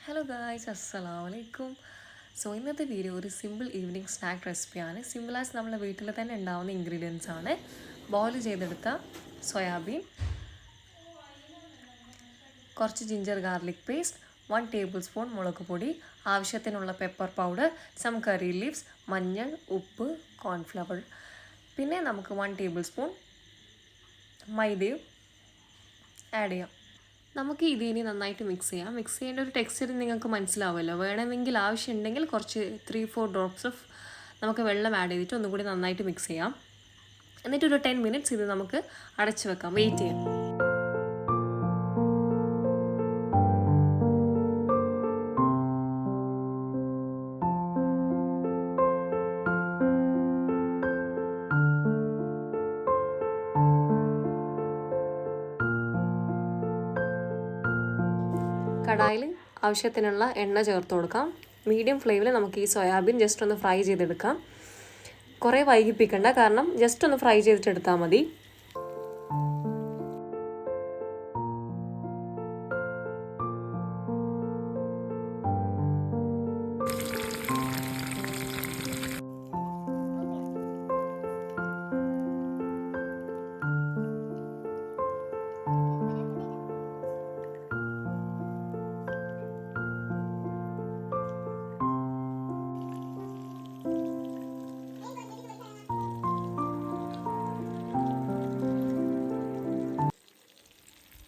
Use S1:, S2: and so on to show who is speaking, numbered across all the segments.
S1: Hello guys, അസ്സലാമു അലൈക്കും. So ഇന്നത്തെ വീഡിയോ ഒരു സിമ്പിൾ ഈവനിങ് സ്നാക്ക് റെസിപ്പിയാണ്. സിമ്പിൾ ആസ് നമ്മളെ വീട്ടിൽ തന്നെ ഉണ്ടാവുന്ന ഇൻഗ്രീഡിയൻസ് ആണ്. ബോയിൽ ചെയ്തെടുത്ത സോയാബീൻ, കുറച്ച് ginger garlic paste, 1 tablespoon മുളക് പൊടി, ആവശ്യത്തിനുള്ള pepper powder, some curry leaves, മഞ്ഞൾ, ഉപ്പ്, കോൺഫ്ലവർ. പിന്നെ നമുക്ക് 1 ടേബിൾ സ്പൂൺ മൈദയും ആഡ് ചെയ്യാം. നമുക്ക് ഇതിനി നന്നായിട്ട് മിക്സ് ചെയ്യാം. മിക്സ് ചെയ്യേണ്ട ഒരു ടെക്സ്ചർ നിങ്ങൾക്ക് മനസ്സിലാവുമല്ലോ. വേണമെങ്കിൽ ആവശ്യമുണ്ടെങ്കിൽ കുറച്ച് 3-4 ഡ്രോപ്സ് ഓഫ് നമുക്ക് വെള്ളം ആഡ് ചെയ്തിട്ട് ഒന്നുകൂടി നന്നായിട്ട് മിക്സ് ചെയ്യാം. എന്നിട്ടൊരു 10 മിനിറ്റ്സ് ഇത് നമുക്ക് അടച്ചു വെക്കാം, വെയിറ്റ് ചെയ്യാം. കടായിൽ ആവശ്യത്തിനുള്ള എണ്ണ ചേർത്ത് കൊടുക്കാം. മീഡിയം ഫ്ലെയിമിൽ നമുക്ക് ഈ സോയാബീൻ ജസ്റ്റ് ഒന്ന് ഫ്രൈ ചെയ്തെടുക്കാം. കുറേ വൈകിപ്പിക്കണ്ട, കാരണം ജസ്റ്റ് ഒന്ന് ഫ്രൈ ചെയ്തിട്ടെടുത്താൽ മതി.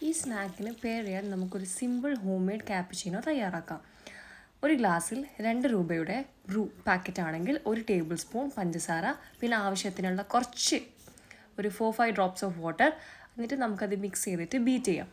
S1: ഈ സ്നാക്കിന് പെയർ ചെയ്യാൻ നമുക്കൊരു സിമ്പിൾ ഹോം മെയ്ഡ് ക്യാപ്പുച്ചിനോ തയ്യാറാക്കാം. ഒരു ഗ്ലാസ്സിൽ 2 രൂപയുടെ ബ്രൂ പാക്കറ്റ് ആണെങ്കിൽ 1 ടേബിൾ സ്പൂൺ പഞ്ചസാര, പിന്നെ ആവശ്യത്തിനുള്ള കുറച്ച് ഒരു 4-5 ഡ്രോപ്സ് ഓഫ് വാട്ടർ, എന്നിട്ട് നമുക്കത് മിക്സ് ചെയ്തിട്ട് ബീറ്റ് ചെയ്യാം.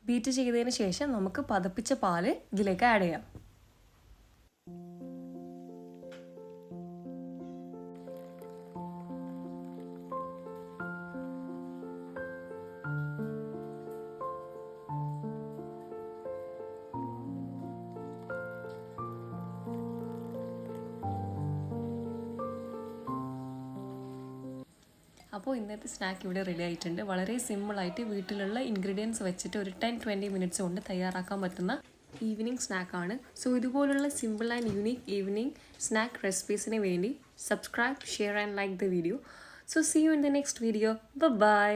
S1: ബീറ്റ് ചെയ്തതിന് ശേഷം നമുക്ക് പതപ്പിച്ച പാല് ഇതിലേക്ക് ആഡ് ചെയ്യാം. അപ്പോൾ ഇന്നത്തെ സ്നാക്ക് ഇവിടെ റെഡി ആയിട്ടുണ്ട്. വളരെ സിമ്പിളായിട്ട് വീട്ടിലുള്ള ഇൻഗ്രീഡിയൻസ് വെച്ചിട്ട് ഒരു 10-20 മിനിറ്റ്സ് കൊണ്ട് തയ്യാറാക്കാൻ പറ്റുന്ന ഈവനിങ് സ്നാക്കാണ്. സോ ഇതുപോലുള്ള simple and unique evening snack റെസിപ്പീസിന് വേണ്ടി subscribe, share and like the video. So see you in the next video. By.